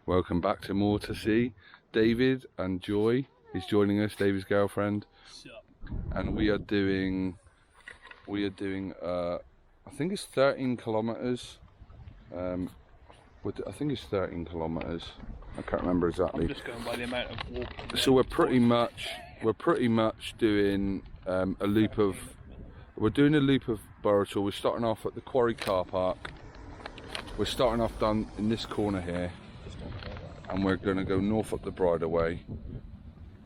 Welcome back to Moor to see David and Joy. He's joining us, David's girlfriend. And we are doing I think it's 13 kilometers. I think it's 13 kilometers. I can't remember exactly. I'm just going by the amount of walking. So we're pretty much doing we're doing a loop of Burra Tor. We're starting off at the quarry car park. We're starting off down in this corner here, and we're going to go north up the bridleway,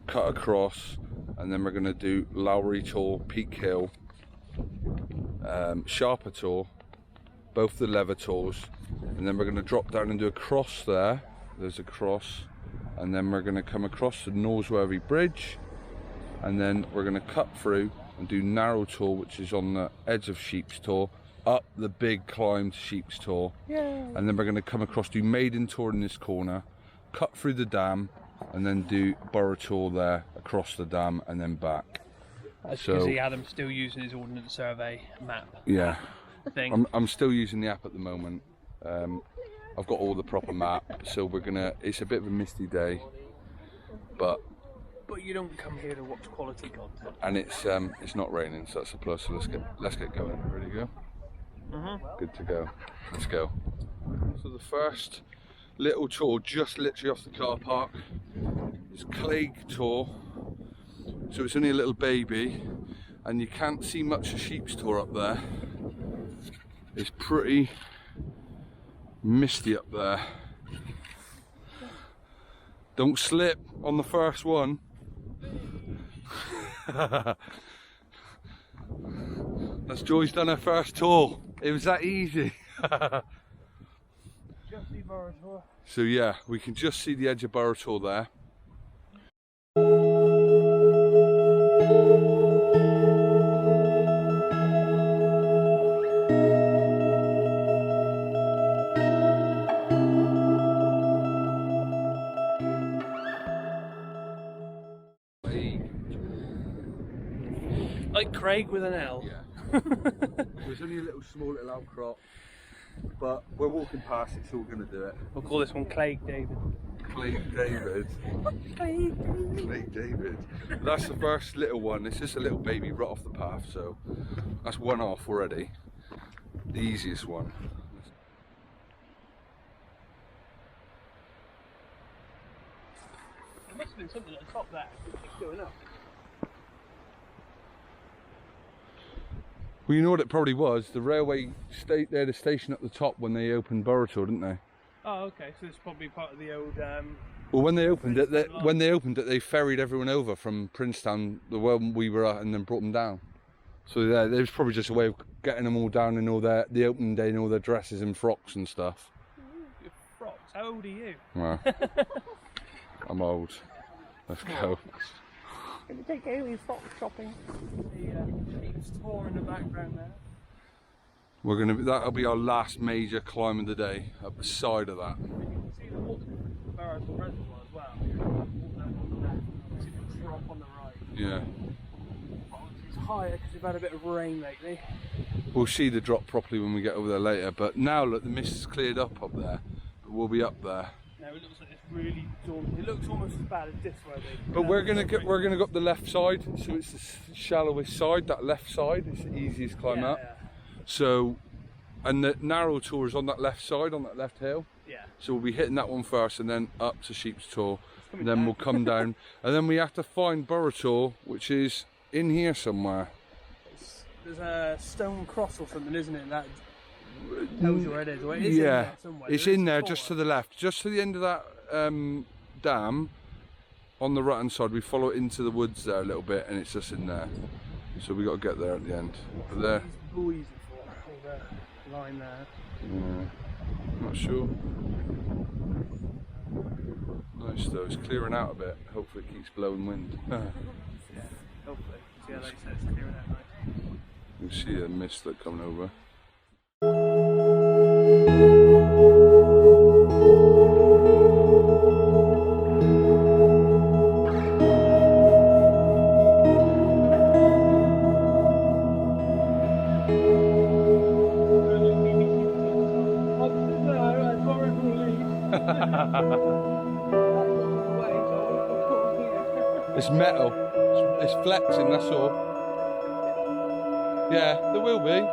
cut across, and then we're going to do Lowery Tor, Peak Hill, Sharpitor, both the Leather Tors, and then we're going to drop down and do a cross there. There's a cross, and then we're going to come across the Norsworthy Bridge, and then we're going to cut through and do Narrow Tor, which is on the edge of Sheep's Tor, up the big climb to Sheep's Tor. Yay. And then we're going to come across, do Maiden Tor in this corner, cut through the dam, and then do Burra Tor there, across the dam, and then back. That's because Adam's still using his Ordnance Survey map. Yeah. Thing. I'm still using the app at the moment. I've got all the proper map, so it's a bit of a misty day, but you don't come here to watch quality content. And it's not raining, so that's a plus. So let's get going. Ready to go? Good to go. Let's go. So the first little tour, just literally off the car park, is Claig Tor. So it's only a little baby, and you can't see much of Sheep's Tor up there. It's pretty misty up there. Don't slip on the first one. That's Joy's done her first tour. It was that easy. Just see Burra Tor. So yeah, we can just see the edge of Burra Tor there. Like Craig with an L. Yeah. There's only a small little outcrop, but we're walking past it, so we're going to do it. We'll call this one Claig David. Claig David. Claig David. That's the first little one. It's just a little baby right off the path, so that's one off already. The easiest one. There must have been something at the top there. It keeps going up. Well, you know what it probably was? The railway stayed there, the station at the top when they opened Burra Tor, didn't they? Oh, okay. So it's probably part of the old. Well, when they opened it, they ferried everyone over from Princetown, the one we were at, and then brought them down. So yeah, it was probably just a way of getting them all down in all the opening day in all their dresses and frocks and stuff. Your frocks? How old are you? Well, I'm old. Let's go. Can you take Haley's frock shopping? The Sheep's Tor in the background there. That'll be our last major climb of the day, up the side of that. You can see the water from the Burra Tor Reservoir as well. Walk down on the left, and see the drop on the right. Yeah. It's higher because we've had a bit of rain lately. We'll see the drop properly when we get over there later, but now look, the mist has cleared up there, but we'll be up there. No, it looks like it's really daunting. It looks almost as bad as this way. But we're gonna go up the left side, so it's the shallowest side. That left side is the easiest climb up. Yeah. So, and the Narrow Tor is on that left side, on that left hill. Yeah. So we'll be hitting that one first, and then up to Sheep's Tor, and then we'll come down, and then we have to find Burra Tor, which is in here somewhere. There's a stone cross or something, isn't it? That tells you where it is. Well, it is yeah, in there somewhere. It's in there, just to the left, just to the end of that dam. On the right hand side, we follow it into the woods there a little bit, and it's just in there. So we got to get there at the end. But there. Buoys for the line there. Yeah, not sure. Nice though. It's clearing out a bit. Hopefully, it keeps blowing wind. Yeah, hopefully. See how they say it's clearing out nice. You see a mist that coming over. It's metal. It's flexing, that's all. Yeah, there will be.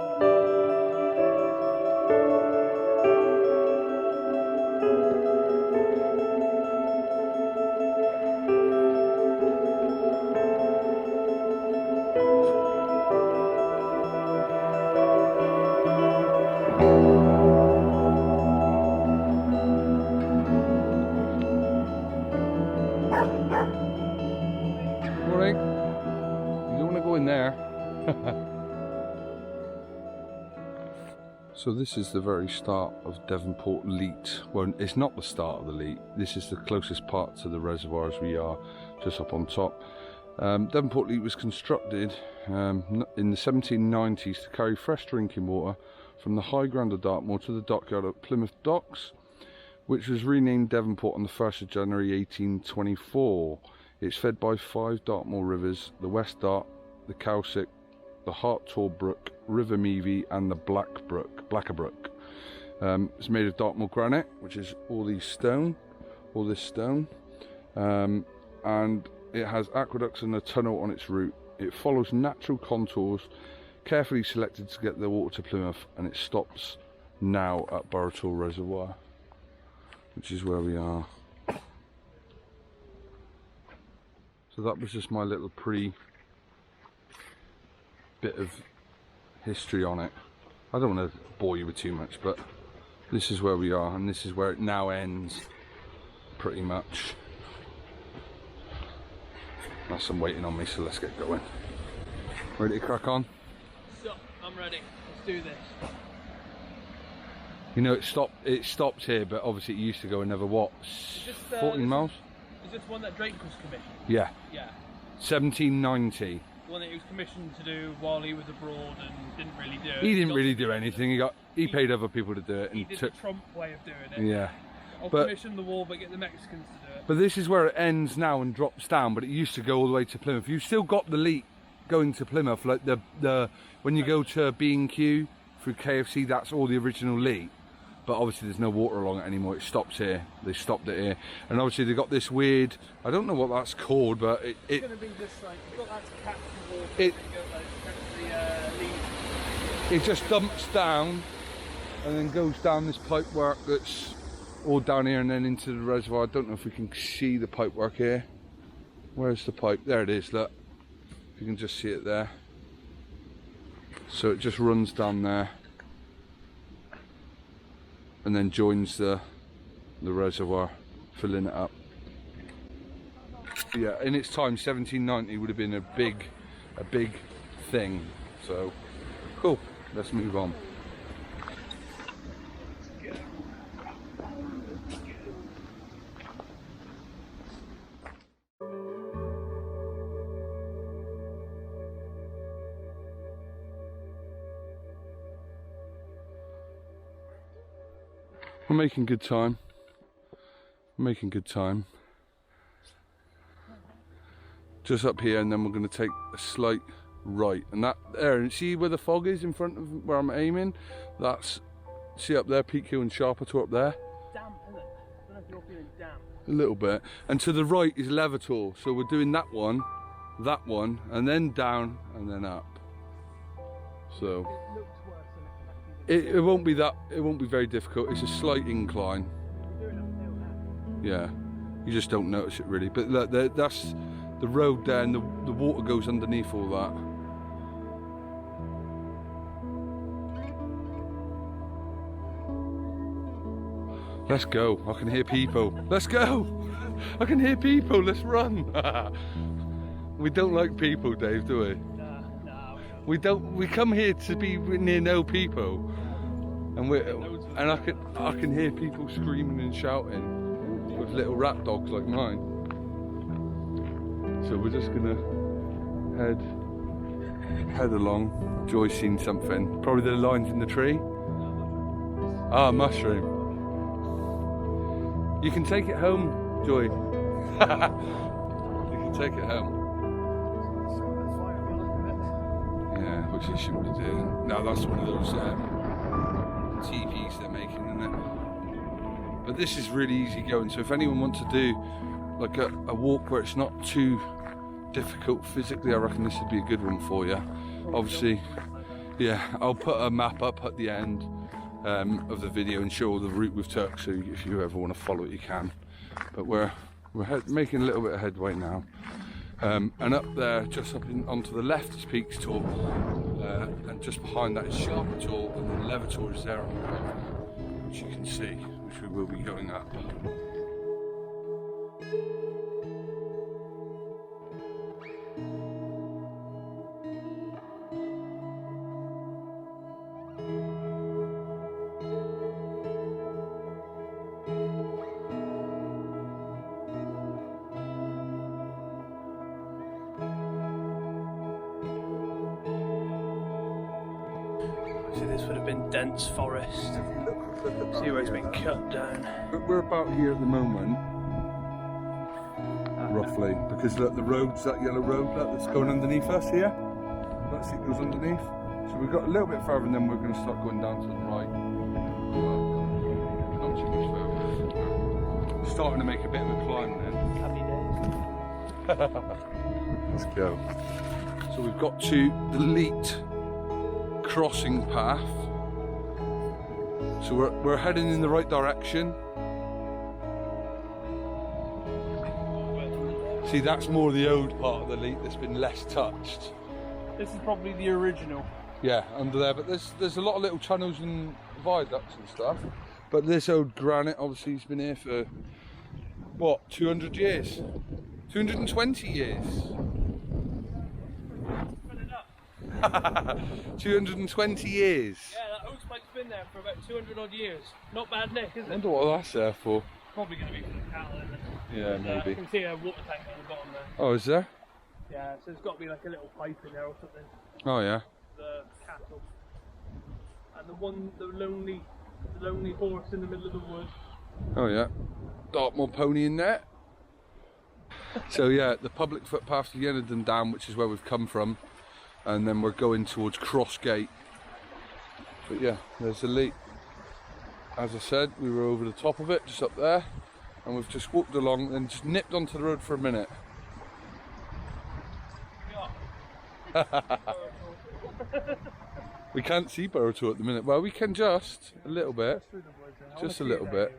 Morning. You don't want to go in there. So this is the very start of Devonport Leat. Well, it's not the start of the Leat. This is the closest part to the reservoir as we are just up on top. Devonport Leat was constructed in the 1790s to carry fresh drinking water from the high ground of Dartmoor to the dockyard at Plymouth Docks, which was renamed Devonport on the 1st of January 1824. It's fed by 5 Dartmoor rivers: the West Dart, the Cowsick, the Tor Brook, River Meavy and the Blacker Brook. It's made of Dartmoor granite, which is all this stone, and it has aqueducts and a tunnel on its route. It follows natural contours carefully selected to get the water to Plymouth, and it stops now at Burrator Reservoir, which is where we are. So that was just my little bit of history on it. I don't want to bore you with too much, but this is where we are, and this is where it now ends, pretty much. That's some waiting on me, so let's get going. Ready to crack on? So, I'm ready. Let's do this. You know, it stopped here, but obviously it used to go another, what, 14 miles? Is this one that Drake was commissioned? Yeah. Yeah. 1790. The one that he was commissioned to do while he was abroad and didn't really do it. He didn't really do anything. He paid other people to do it. He And did the Trump way of doing it. Yeah. I'll But- commission the wall, but get the Mexicans to do it. But this is where it ends now and drops down, but it used to go all the way to Plymouth. You've still got the Leat going to Plymouth, like the when you go to B&Q through KFC, that's all the original Leat. But obviously there's no water along it anymore. It stops here. They stopped it here, and obviously they got this weird, I don't know what that's called, but It's going to be just like, you've got that to catch the water, It- and you go like, catch the lead. it just dumps down and then goes down this pipe work that's all down here and then into the reservoir. I don't know if we can see the pipe work here. Where's the pipe? There it is, look. If you can just see it there. So it just runs down there and then joins the reservoir, filling it up. Yeah, in its time, 1790 would have been a big thing. So cool, let's move on. We're making good time. Just up here, and then we're going to take a slight right, and that there, and see where the fog is in front of where I'm aiming? That's, see up there, Peak Hill and Sharpitor up there? Damp, isn't it? I don't know if you're feeling damp. A little bit. And to the right is Leather Tor, so we're doing that one, and then down, and then up. So It looks worse than it actually is. it won't be that, it won't be very difficult. It's a slight incline. We're doing uphill now. Yeah, you just don't notice it really. But look, that's the road there, and the water goes underneath all that. Let's go. I can hear people. Let's go. I can hear people. Let's run. We don't like people, Dave, do we? Nah, We don't. We come here to be near no people, and I can hear people screaming and shouting with little rat dogs like mine. So we're just gonna head along. Joy's seen something. Probably the lines in the tree. Ah, mushroom. You can take it home, Joy. You can take it home. Yeah, which you shouldn't be doing. No, that's one of those TVs they're making, isn't it? But this is really easy going, so if anyone wants to do like a walk where it's not too difficult physically, I reckon this would be a good one for you. Obviously, yeah, I'll put a map up at the end of the video and show the route we've took, so if you ever want to follow it you can. But we're making a little bit of headway now. And up there, just up onto the left is Claig Tor, and just behind that is Sharpitor, and then Leather Tor is there on the right, which you can see, which we will be going up. This would have been dense forest. See where it's been cut down. But we're about here at the moment, roughly, because look, the road's that yellow road that's going underneath us here. That's it goes underneath. So we've got a little bit further, and then we're going to start going down to the right. Not too much further. Starting to make a bit of a climb then. Happy days. Let's go. So we've got to the Leat crossing path, so we're heading in the right direction. See, that's more the old part of the Leat that's been less touched. This is probably the original. Yeah, under there, but there's a lot of little tunnels and viaducts and stuff. But this old granite obviously has been here for what, 200 years? 220 years. 220 years. Yeah, that oak spike's been there for about 200 odd years. Not bad nick, is I it? wonder what that's there for. Probably going to be for the cattle, isn't it? Yeah, I maybe. can see a water tank on the bottom there. Oh, is there? Yeah, so there's got to be like a little pipe in there or something. Oh yeah. The cattle. And the lonely horse in the middle of the wood. Oh yeah. Dartmoor pony in there. So yeah, the public footpath to the Untitled Dam, which is where we've come from, and then we're going towards Crossgate. But yeah, there's the Leat. As I said, we were over the top of it, just up there, and we've just walked along and just nipped onto the road for a minute. We can't see Burra Tor at the minute. Well, we can just a little bit, just a little bit.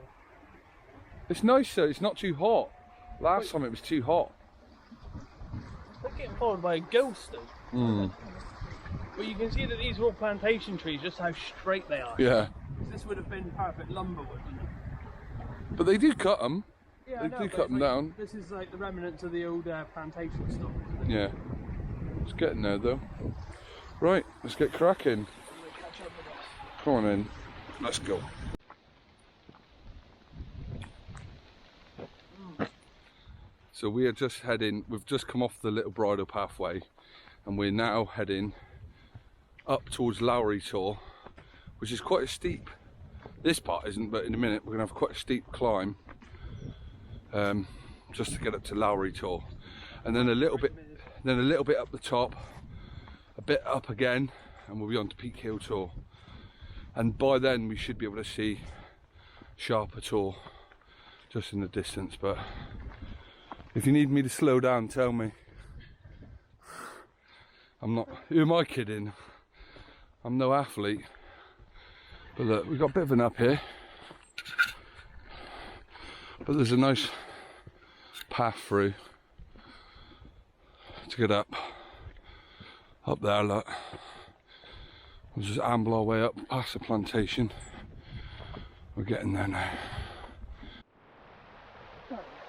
It's nice though, it's not too hot. Last time it was too hot. They're getting followed by a ghost though. Mm. But you can see that these are all plantation trees, just how straight they are. Yeah. This would have been perfect lumber wood, wouldn't it? But they do cut them. Yeah, They do cut them down. This is like the remnants of the old plantation stock. Yeah. It's getting there though. Right, let's get cracking. Come on in. Let's go. So we are just heading, we've just come off the little bridle pathway, and we're now heading up towards Lowery Tor, which is quite a steep, this part isn't, but in a minute we're going to have quite a steep climb just to get up to Lowery Tor, and then a little bit up the top, a bit up again, and we'll be on to Hill Tor, and by then we should be able to see Sharpitor just in the distance. But if you need me to slow down, tell me. I'm not, who am I kidding? I'm no athlete. But look, we've got a bit of an up here, but there's a nice path through to get up there. Look, we'll just amble our way up past the plantation. We're getting there now.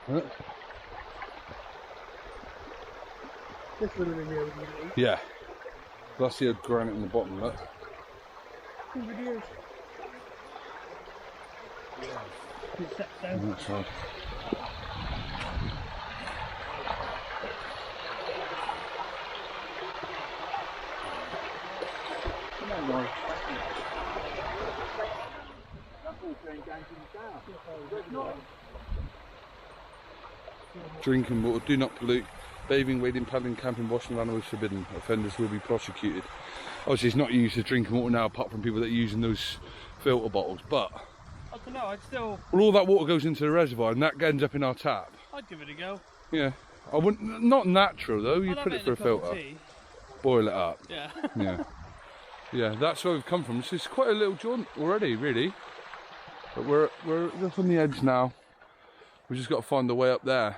Look. This would have been the old one. Yeah, that's the old granite in the bottom. Look. 200 years. It steps down. On that side. Drinking water, do not pollute. Bathing, wading, paddling, camping, washing of animals forbidden. Offenders will be prosecuted. Obviously it's not used as drinking water now, apart from people that are using those filter bottles, but I don't know, I'd still... Well, all that water goes into the reservoir and that ends up in our tap. I'd give it a go. Yeah. I wouldn't, not natural though, you put it through a filter. Boil it up. Yeah. Yeah. Yeah, that's where we've come from. This is quite a little jaunt already, really. But we're just on the edge now. We've just got to find the way up there.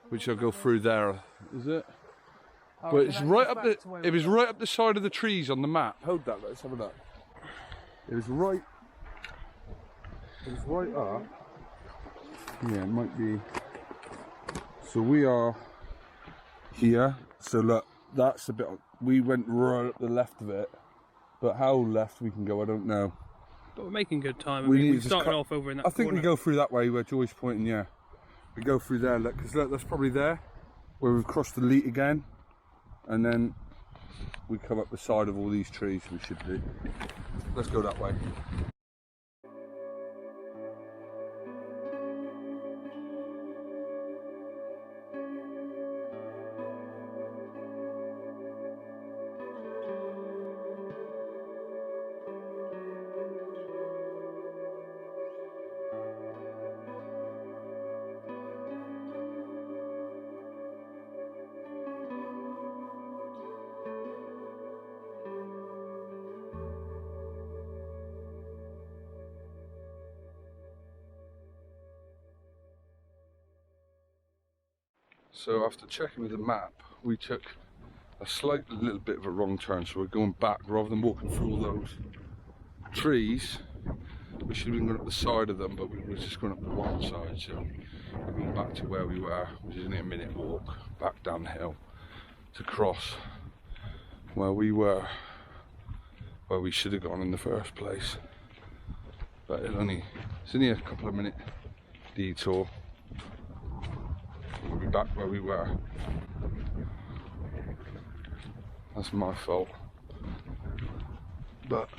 Which I'll go through there, is it? Oh, But it's right up the, it was right up the side of the trees on the map. Hold that, let's have a look. It was right up. Yeah, it might be. So we are here. So look, that's a bit, we went right up the left of it. But how left we can go, I don't know. But we're making good time. We're starting off over in that I think corner. we go through that way where Joy's pointing, yeah. We go through there, look, because look, that's probably there. Where we've crossed the Leat again. And then we come up the side of all these trees, we should do. Let's go that way. So after checking with the map, we took a slightly little bit of a wrong turn, so we're going back rather than walking through all those trees. We should have been going up the side of them, but we were just going up the wrong side, so we're going back to where we were, which is only a minute walk back down the hill to cross where we were, where we should have gone in the first place. But it's only a couple of minute detour. We'll be back where we were. That's my fault. But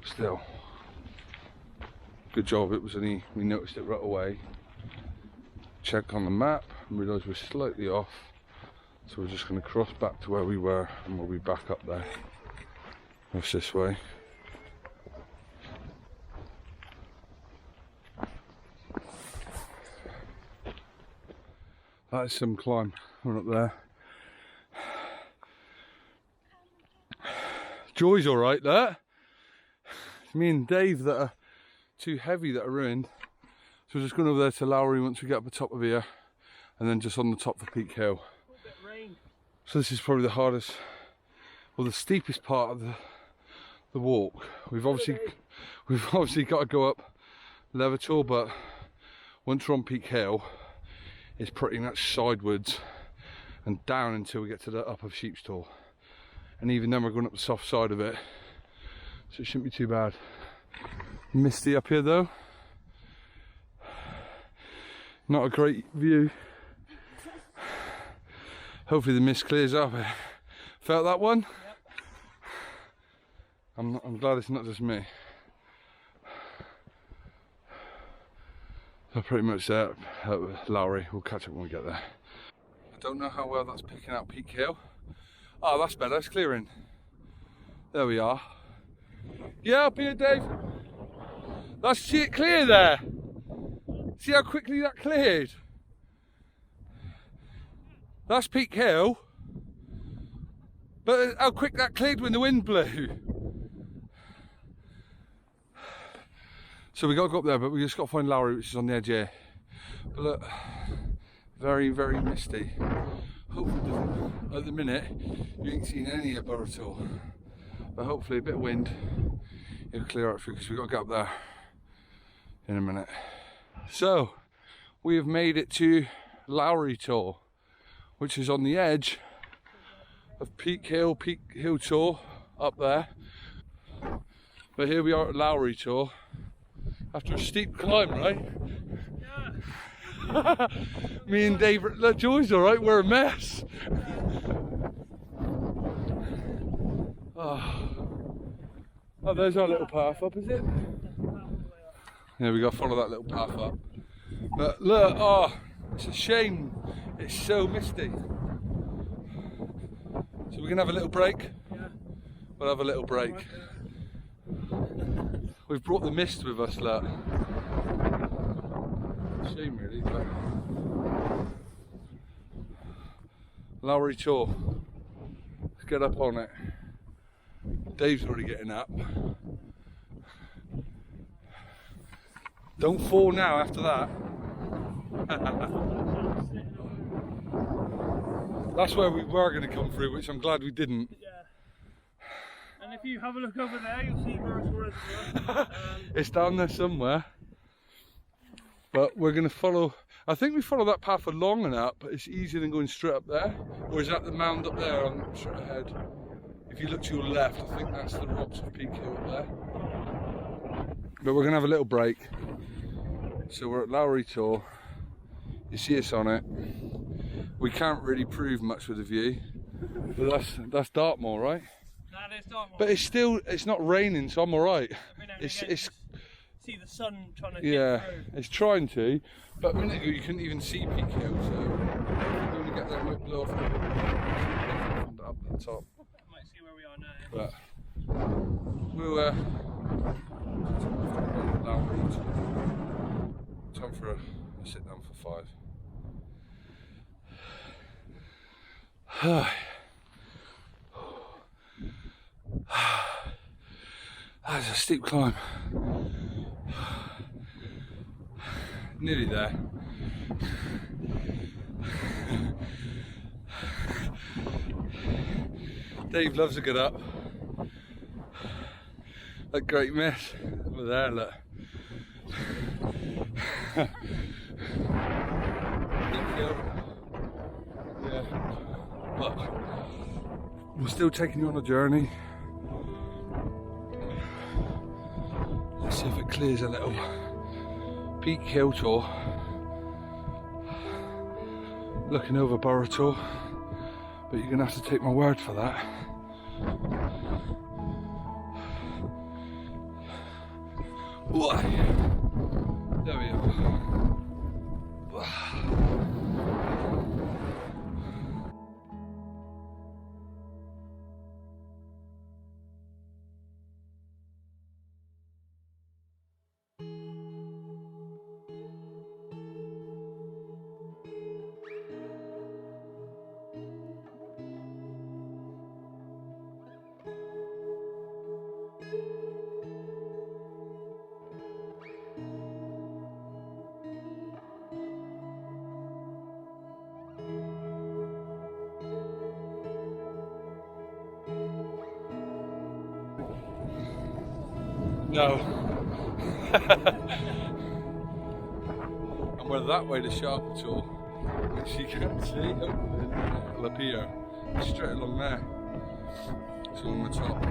still, good job. It was only, we noticed it right away. Check on the map and realised we're slightly off. So we're just going to cross back to where we were and we'll be back up there. That's this way. That is some climb. We're up there. Joy's alright there. It's me and Dave that are too heavy that are ruined. So we're just going over there to Lowery once we get up the top of here. And then just on the top of Peak Hill. So this is probably the hardest, or the steepest part of the walk. We've obviously got to go up Leather Tor, but once we're on Peak Hill, it's pretty much sidewards and down until we get to the up of Sheep's Tor. And even then we're going up the soft side of it, so it shouldn't be too bad. Misty up here though. Not a great view. Hopefully the mist clears up. Felt that one? Yep. I'm glad it's not just me. So pretty much there at Lowery. We'll catch up when we get there. I don't know how well that's picking out Peak Hill. Oh, that's better, it's clearing. There we are. Yeah, up here, Dave. Let's see it clear there. See how quickly that cleared? That's Peak Hill. But how quick that cleared when the wind blew. So we got to go up there, but we just got to find Lowery, which is on the edge here. But look, very, very misty. Hopefully it doesn't, at the minute, you ain't seen any of Burra Tor. But hopefully a bit of wind, it'll clear up because we've got to get up there in a minute. So, we have made it to Lowery Tor, which is on the edge of Peak Hill Tor, up there. But here we are at Lowery Tor. After a steep climb, right? Yeah. Me and Dave, look, Joy's alright, we're a mess. Oh, there's our little path up, is it? Yeah, we got to follow that little path up. But look, oh, it's a shame. It's so misty. So we're going to have a little break? Yeah. We'll have a little break. We've brought the mist with us, look. Shame really, but Lowery Tor. Let's get up on it. Dave's already getting up. Don't fall now after that. That's where we were going to come through, which I'm glad we didn't. Yeah. And if you have a look over there, you'll see Burrator Reservoir. It's down there somewhere. But we're going to follow, I think we follow that path along and up, but it's easier than going straight up there. Or is that the mound up there on straight ahead? If you look to your left, I think that's the rocks of Peak Hill up there. But we're going to have a little break. So we're at Lowery Tor. You see us on it. We can't really prove much with the view. But that's Dartmoor, right? That is Dartmoor. But it's not raining, so I'm alright. It's see the sun trying to yeah, get through. it's trying to, but a minute ago you couldn't even see Peak Hill, so when we get there it might blow off a little bit up at the top. Might see where we are now. But we'll time for a sit down for 5. That's a steep climb. Nearly there. Dave loves a good up. That great mess over there, look. Yeah, but we're still taking you on a journey. Let's see if it clears a little. Peak Hill Tor, looking over Burra Tor, but you're gonna have to take my word for that. There we are. No. And we're that way to Sharpitor, which you can't see up here. Straight along there. It's along the top.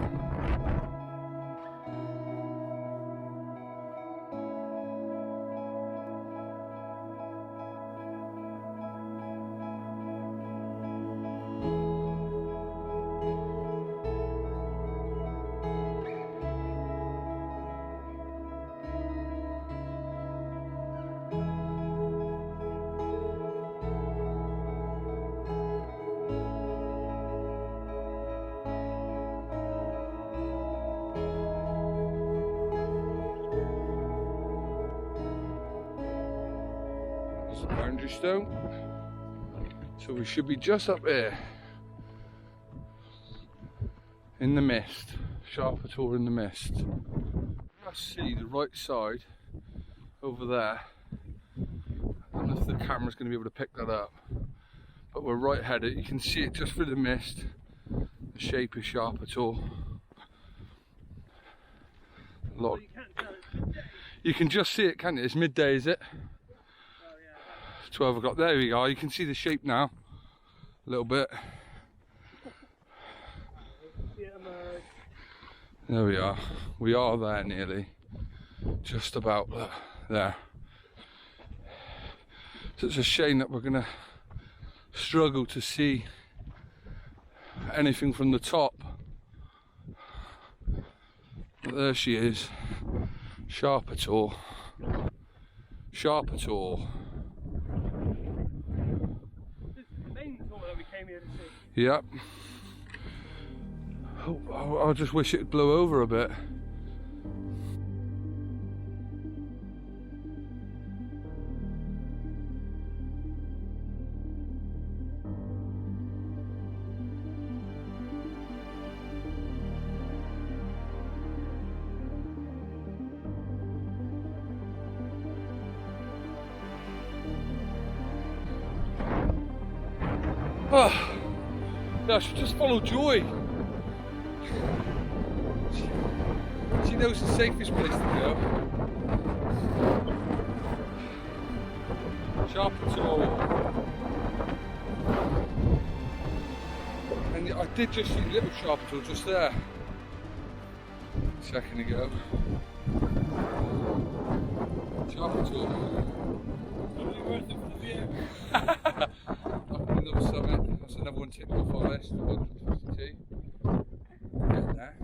Boundary stone, so we should be just up here in the mist. Sharpitor in the mist. I see the right side over there. I don't know if the camera's going to be able to pick that up, but we're right headed. You can see it just through the mist, the shape of Sharpitor. You can just see it, can't you? It's midday, is it? 12 o'clock, there we go, you can see the shape now, a little bit. There we are there nearly, just about there. So it's a shame that we're going to struggle to see anything from the top. But there she is, Sharpitor. Sharpitor. Yep. Oh, I just wish it'd blow over a bit. Oh, gosh, just follow Joy. She knows the safest place to go. Sharpitor. And I did just see little Sharpitor just there. A second ago. Sharpitor. Totally worth it for the view. Up in another summit. That's another one ticked off our list. 152. Get there.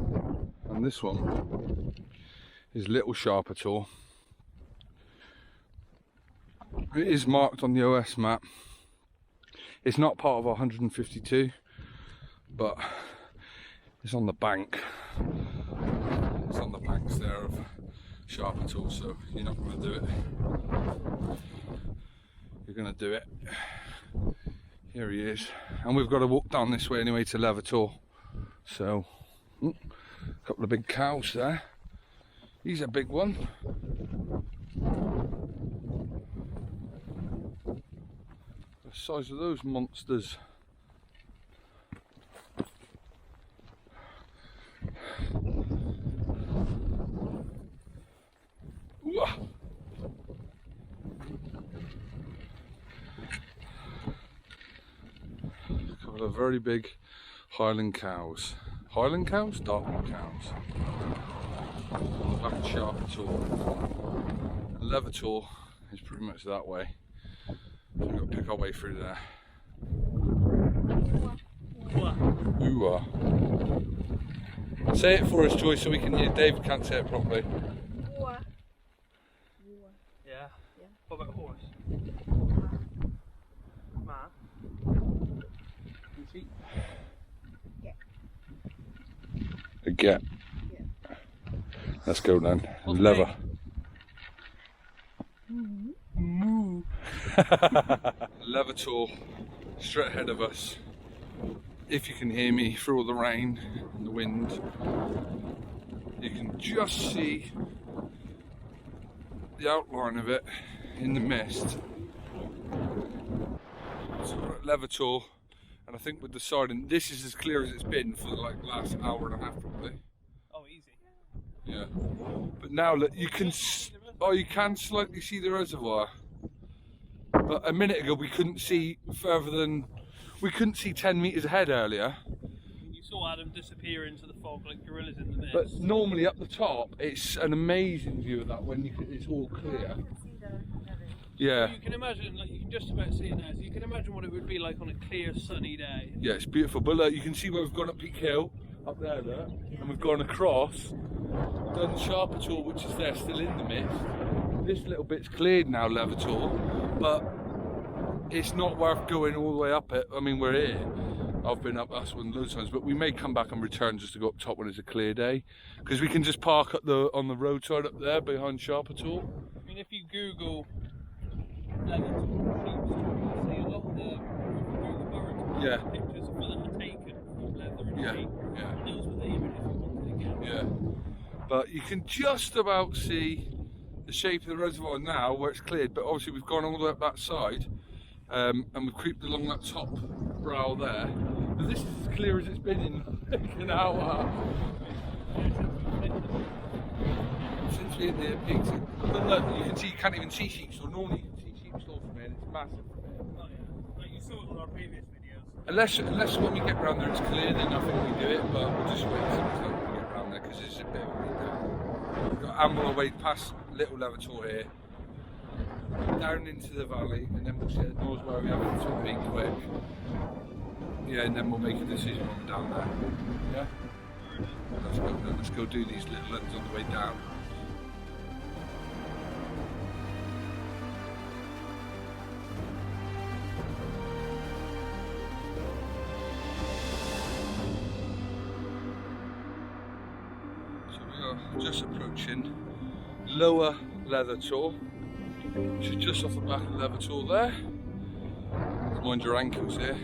And this one is little Sharpitor. It is marked on the OS map. It's not part of our 152, but it's on the bank. It's on the banks there of Sharpitor, so you're not going to do it. You're going to do it. Here he is. And we've got to walk down this way anyway to Leather Tor. So, a couple of big cows there. He's a big one. The size of those monsters. Ooh. A couple of very big Highland cows. Highland cows? Dartmoor cows. Back at Sharpitor. Leather Tor is pretty much that way. So we've got to pick our way through there. Ooh. Say it for us, Joy, so we can hear. Dave can't say it properly. Yeah. What about a horse? Ma. A get. Let's go then. Leather. Moo. Leather Tor, straight ahead of us. If you can hear me through all the rain and the wind, you can just see the outline of it in the mist. So we're at Leather Tor, and I think we're deciding this is as clear as it's been for like the last hour and a half probably. Oh, easy. Yeah. But now look, you can slightly see the reservoir. But a minute ago we couldn't see further than, we couldn't see 10 metres ahead earlier. You saw Adam disappear into the fog like gorillas in the mist. But normally up the top, it's an amazing view of that when it's all clear. Yeah. You can imagine, like you can just about see it now, so you can imagine what it would be like on a clear sunny day. Yeah, it's beautiful. But look, you can see where we've gone up Peak Hill, up there, look, and we've gone across, done Sharpitor, which is there still in the mist. This little bit's cleared now, Leather Tor, but it's not worth going all the way up it. I mean, we're here. I've been up that one loads of times, but we may come back and return just to go up top when it's a clear day, because we can just park at on the roadside up there behind Sharpitor. I mean, if you Google Leather Tor, you'll see a lot of the Burra Tor pictures of that are taken from leather and sheep. Yeah. Those were the images we wanted to get. Yeah. But you can just about see the shape of the reservoir now where it's cleared, but obviously we've gone all the way up that side, and we've creeped along that top brow there. But this is as clear as it's been in like an hour. Since we hit the pigs. But look, you can see, you can't even see sheep store. Normally you can see sheep store from here, and it's massive from here. Oh yeah, like you saw it on our previous videos. Unless when we get round there it's clear, then I think we do it, but we'll just wait until we get round there, because it's a bit of a way down. We've got to amble our way past little Leather Tor here, down into the valley, and then we'll see at Norsworthy we have it to be quick. Yeah, and then we'll make a decision when we're down there. Yeah? Let's go do these little runs on the way down. So we are just approaching Lower Leather Tor, which is just off the back of Leather Tor there. Mind your ankles here.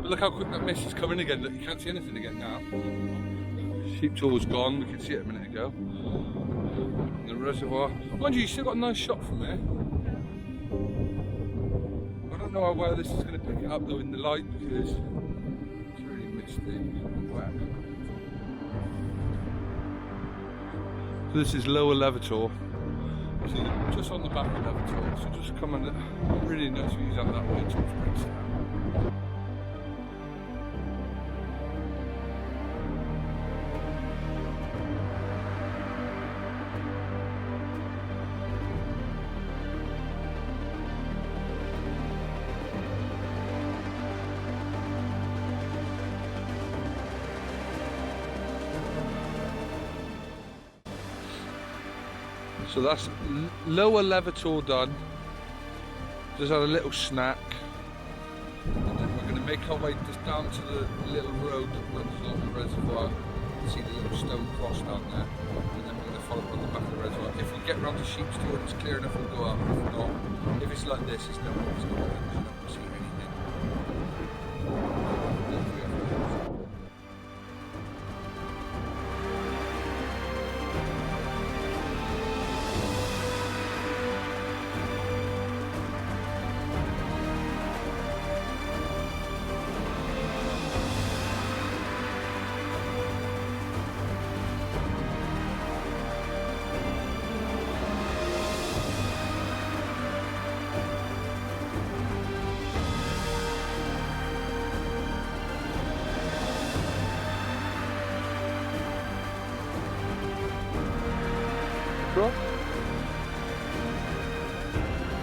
But look how quick that mist is coming again. Look, you can't see anything again now. Sheep Tor's gone, we could see it a minute ago. And the reservoir. Mind you, you still got a nice shot from there. Got a don't know how well this is going to pick it up though in the light because it's really misty and wet. So this is lower Leather Tor. So just on the back of Leather Tor. So just come and really nice views out that way towards Bridgetown. So that's lower Leather Tor done. Just had a little snack. And then we're going to make our way just down to the little road that runs along the reservoir. See the little stone cross down there. And then we're going to follow on the back of the reservoir. If we get around to Sheep's Tor and it's clear enough, we'll go up. If not, if it's like this, it's no one's going to see anything.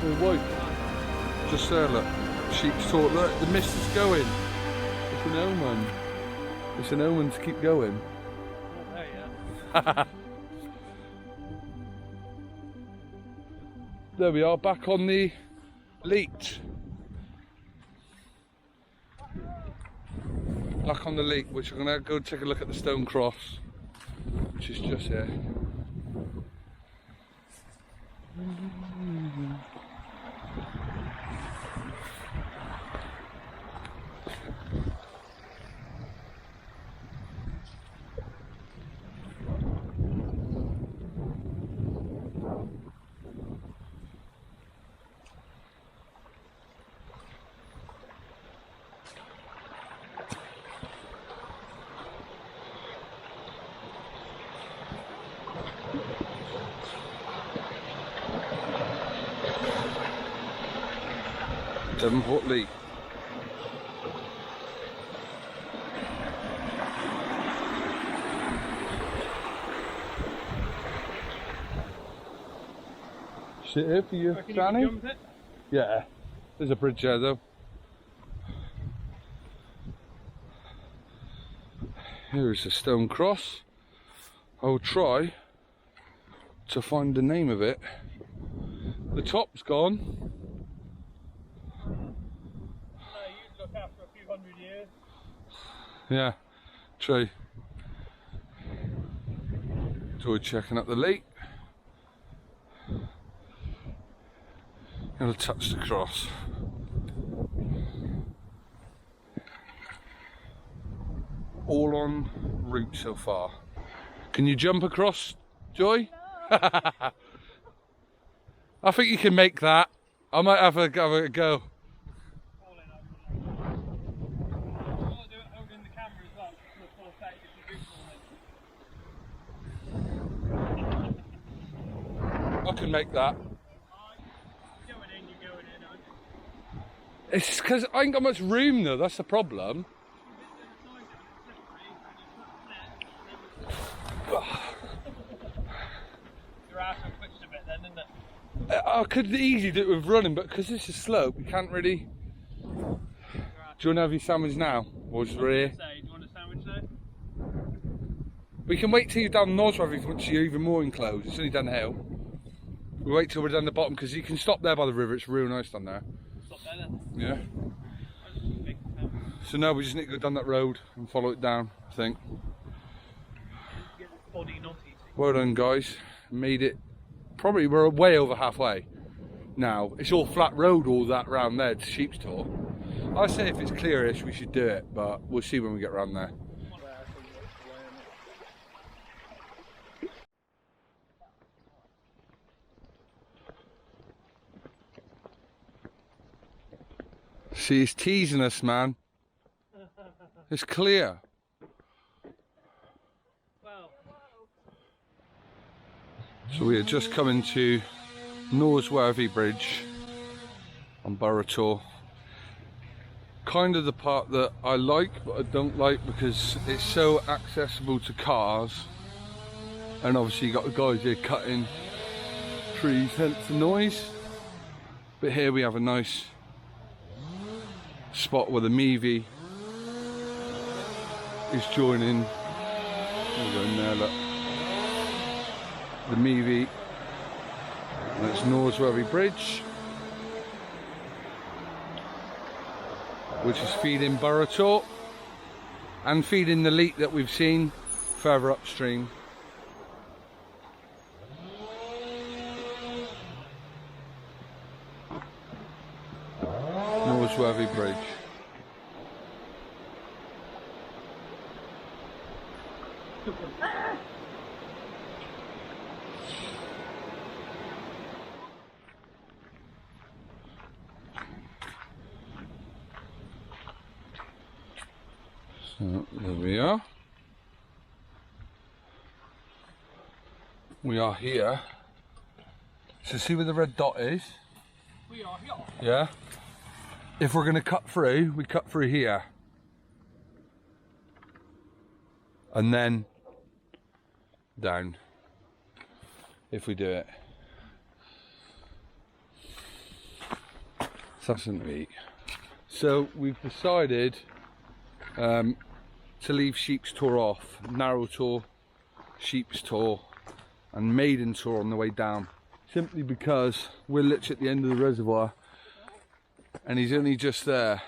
Oh, white. Just there, look. Sheep's Tor. Look, the mist is going. It's an omen. It's an omen to keep going. Oh, yeah. There we are, back on the Leat. Back on the Leat, which I'm going to go take a look at the stone cross, which is just here. Devonport Leat. Sit here for you, Danny? Yeah, there's a bridge there though. Here's a stone cross. I'll try to find the name of it. The top's gone. Look after a few hundred years. Yeah, true. So we're checking up the Leat. Gonna touch the cross. All on route so far. Can you jump across, Joy? No. I think you can make that. I might have a go. I can make that. It's because I ain't got much room though, that's the problem. Your ass will twitch a bit then, isn't it? I could easily do it with running, but because this is slope, you can't really. Do you want to have your sandwich now? Or just here? Do you want a sandwich though? We can wait till you're down Norsworthy once you're even more enclosed. It's only down the hill. We'll wait till we're down the bottom because you can stop there by the river, it's real nice down there. Stop there then? Yeah. So now we just need to go down that road and follow it down, I think. Get this body not eating. Well done guys, made it. Probably we're way over halfway. Now, it's all flat road all that round there to Sheep's Tor. I say if it's clearish we should do it, but we'll see when we get round there. See, he's teasing us, man. It's clear. Wow. So we are just coming to Norsworthy Bridge on Burra Tor. Kind of the part that I like, but I don't like because it's so accessible to cars. And obviously you got the guys here cutting trees, hence the noise. But here we have a nice spot where the Meavy is joining. We'll go in there, look. The Meavy, and it's Norsworthy Bridge, which is feeding Burra Tor and feeding the leat that we've seen further upstream. Norsworthy Bridge. So there we are. We are here. So see where the red dot is? We are here. Yeah. If we're going to cut through, we cut through here. And then down. If we do it. Something to eat. So we've decided to leave Sheep's Tor off. Narrow Tor, Sheep's Tor and Maiden Tor on the way down. Simply because we're literally at the end of the reservoir and he's only just there.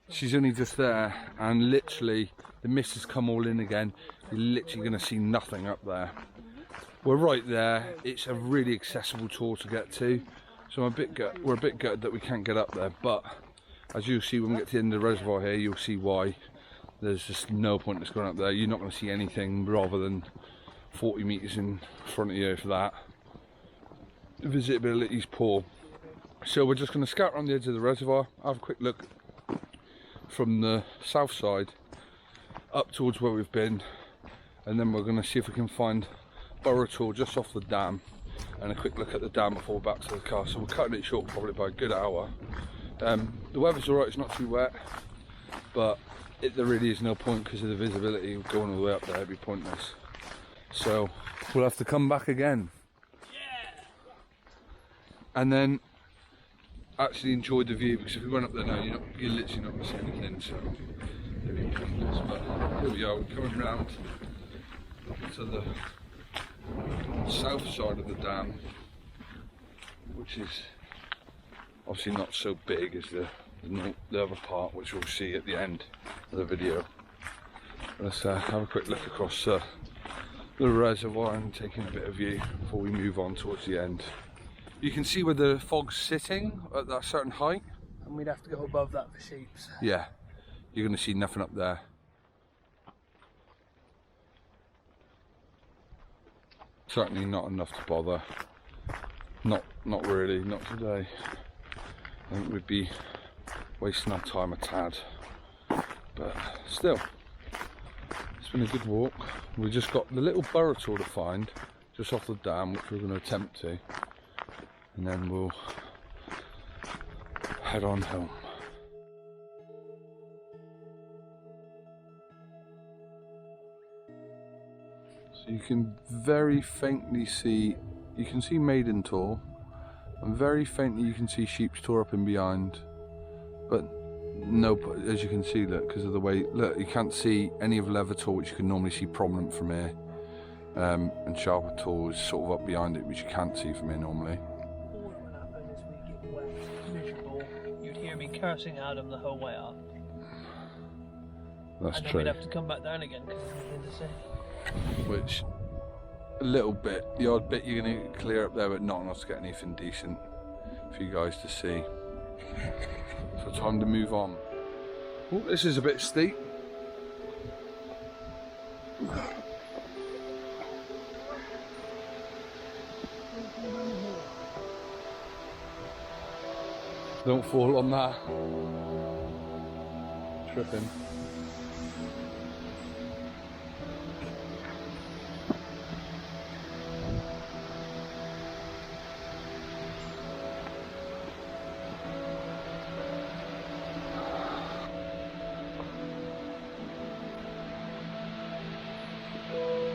She's only just there and literally the mist has come all in again. You're literally going to see nothing up there. We're right there. It's a really accessible tor to get to. So we're a bit gutted that we can't get up there, but as you'll see when we get to the end of the reservoir here, you'll see why. There's just no point in us going up there. You're not going to see anything rather than 40 metres in front of you for that. The visibility is poor. So we're just going to scout around the edge of the reservoir, have a quick look from the south side up towards where we've been, and then we're going to see if we can find Burra Tor just off the dam and a quick look at the dam before we're back to the car. So we're cutting it short probably by a good hour. The weather's alright, it's not too wet, but there really is no point because of the visibility going all the way up there. It'd be pointless. So we'll have to come back again. Yeah. And then actually enjoy the view, because if we went up there now, you're literally not going to see anything, so it'd be pointless. But here we are, we're coming round to the south side of the dam, which is obviously not so big as the other part, which we'll see at the end of the video. Let's have a quick look across the reservoir and taking a bit of view before we move on towards the end. You can see where the fog's sitting at that certain height. And we'd have to go above that for sheeps. Yeah, you're going to see nothing up there. Certainly not enough to bother. Not really, not today. I think we'd be wasting our time a tad. But still, it's been a good walk. We just got the little Burra Tor to find just off the dam, which we're going to attempt to. And then we'll head on home. So you can very faintly see, you can see Maiden Tor, and very faintly you can see Sheep's Tor up in behind. But no, as you can see, look, because of the way, look, you can't see any of Leather Tor, which you can normally see prominent from here. And Sharpitor is sort of up behind it, which you can't see from here normally. You'd hear me cursing at him the whole way up. That's and then true. we'd have to come back down again because there's nothing to say. Which, a little bit, the odd bit you're going to clear up there, but not enough to get anything decent for you guys to see. So time to move on. Oh, this is a bit steep. Don't fall on that. Tripping.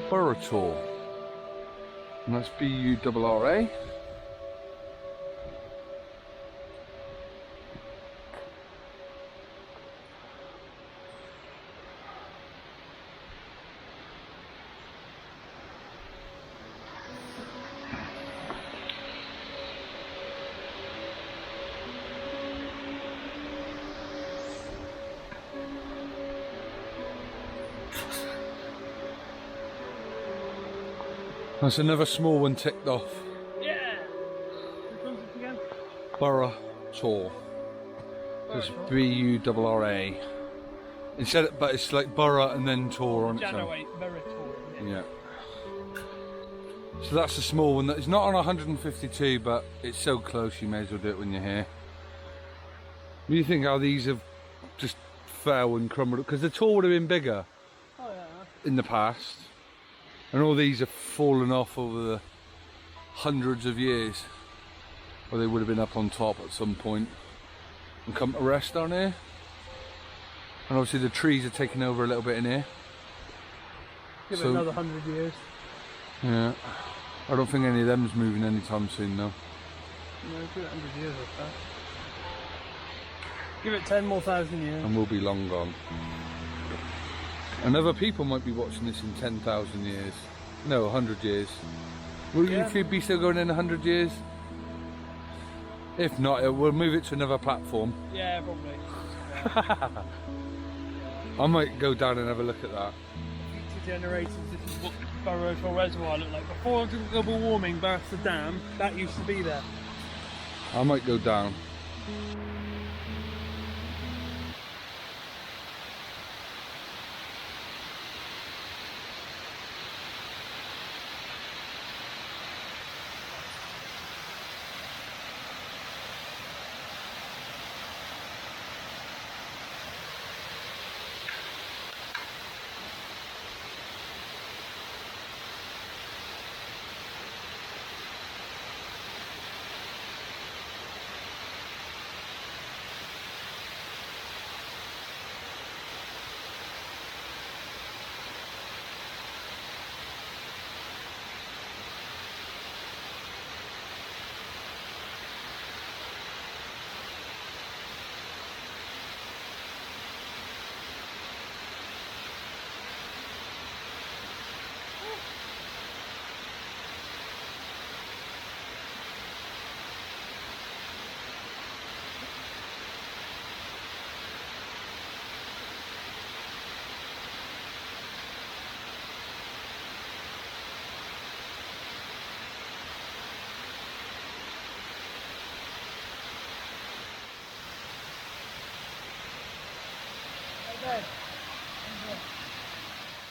Burra Tor, and that's B-U-R-R-A. That's another small one ticked off. Yeah! Which one's it again? Burra Tor. It's B-U-R-R-A. Instead, but it's like Burra and then Tor on its own. Burrator. Yeah. So that's a small one. It's not on 152, but it's so close you may as well do it when you're here. What do you think how these have just fell and crumbled? Because the Tor would have been bigger in the past. And all these have fallen off over the hundreds of years. Or they would have been up on top at some point and come to rest down here. And obviously the trees are taking over a little bit in here. Give it another 100 years. Yeah. I don't think any of them's moving anytime soon though. No, give it 100 years or so. Give it 10 more thousand years. And we'll be long gone. And other people might be watching this in 10,000 years. No, 100 years. Will you be still going in 100 years? If not, we'll move it to another platform. Yeah, probably. Yeah. I might go down and have a look at that. Future generations, this is what Burrator Reservoir looked like. Before global warming burst the dam, that used to be there. I might go down.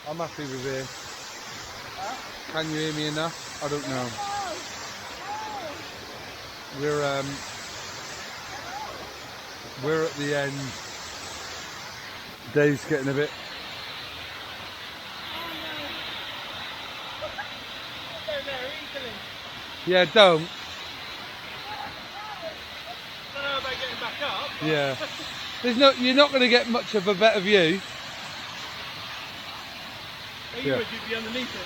I'm happy with here. Can you hear me enough? I don't know. We're at the end. Dave's getting a bit. Yeah, don't. I don't know about getting back up. Yeah. You're not going to get much of a better view. You would, you'd be underneath it.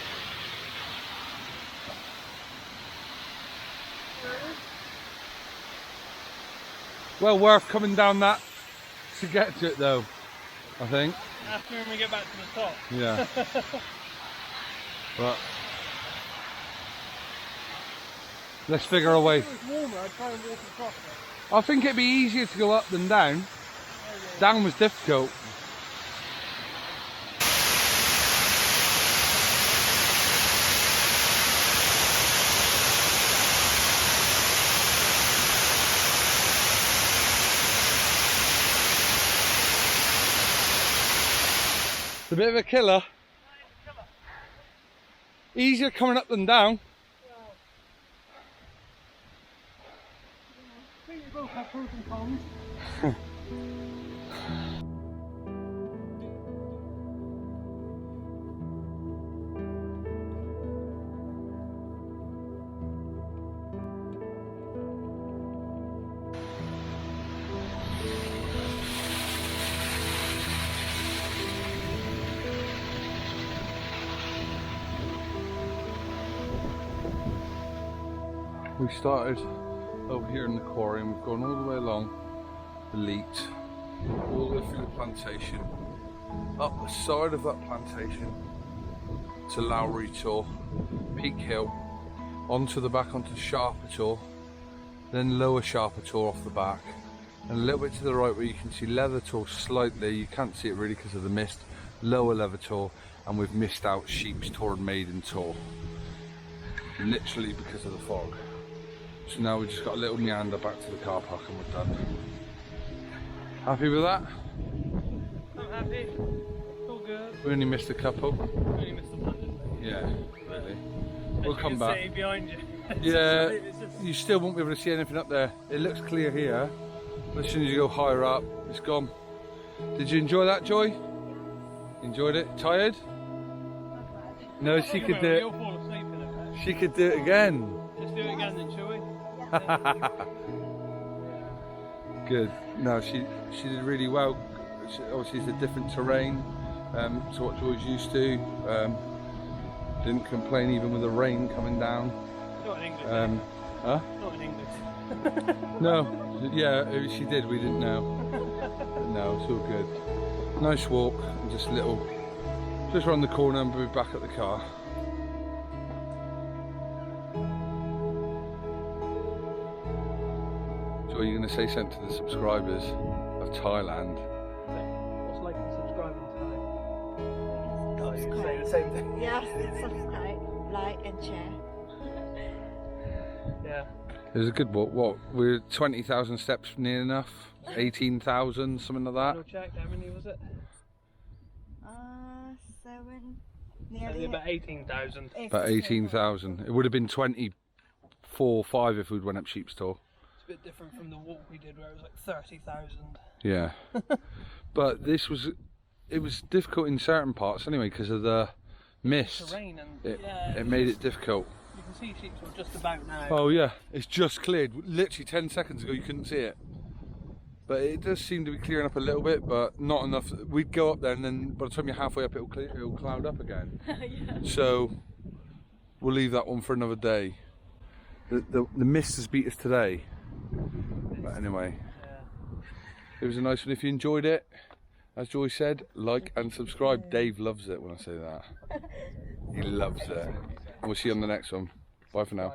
Well, worth coming down that to get to it though, I think. After when we get back to the top. Yeah. But let's figure a way. If it was warmer, I'd try and walk across it. I think it'd be easier to go up than down. Down was difficult. It's a bit of a killer. Easier coming up than down. think we both have pros and cons. We started over here in the quarry and we've gone all the way along the Leat, all the way through the plantation, up the side of that plantation to Lowery Tor, Peak Hill, onto the back onto Sharpitor, then lower Sharpitor off the back, and a little bit to the right where you can see Leather Tor slightly, you can't see it really because of the mist, lower Leather Tor, and we've missed out Sheep's Tor and Maiden Tor, literally because of the fog. So now we've just got a little meander back to the car park and we're done. Happy with that? I'm happy. All good. We only missed a couple. We only missed a bunch. Yeah, really. We'll come back. See behind you. Yeah, it's just... you still won't be able to see anything up there. It looks clear here, but as soon as you go higher up, it's gone. Did you enjoy that, Joy? Enjoyed it? Tired? No, she could do it. You'll fall asleep in it. She could do it again. Just do it again then, shall we? Good. No, she did really well. Obviously, it's a different terrain to what Joy's used to. Didn't complain even with the rain coming down. Not in English. Huh? Not in English. No. Yeah, she did. We didn't know. But no, it's all good. Nice walk. And just around the corner and we'll be back at the car. So are you going to say something to the subscribers of Thailand? What's like and subscribe in Thai? Subscribe. You say the same thing. Yes, subscribe, like and share. Yeah. It was a good walk. What? We're 20,000 steps near enough? 18,000, something like that? Final check, how many was it? 7, Maybe nearly about 18,000. About 18,000. It would have been 24, 5 if we'd went up Sheep's Tor. It's a bit different from the walk we did where it was like 30,000. Yeah. But it was difficult in certain parts anyway because of the mist. Terrain and It made it difficult. You can see Sheep's Tor just about now. Oh yeah, it's just cleared. Literally 10 seconds ago you couldn't see it. But it does seem to be clearing up a little bit, but not enough. We'd go up there and then by the time you're halfway up it'll cloud up again. Yeah. So we'll leave that one for another day. The mist has beat us today. But anyway, it was a nice one. If you enjoyed it, as Joy said, like and subscribe. Dave loves it when I say that. He loves it. We'll see you on the next one. Bye for now.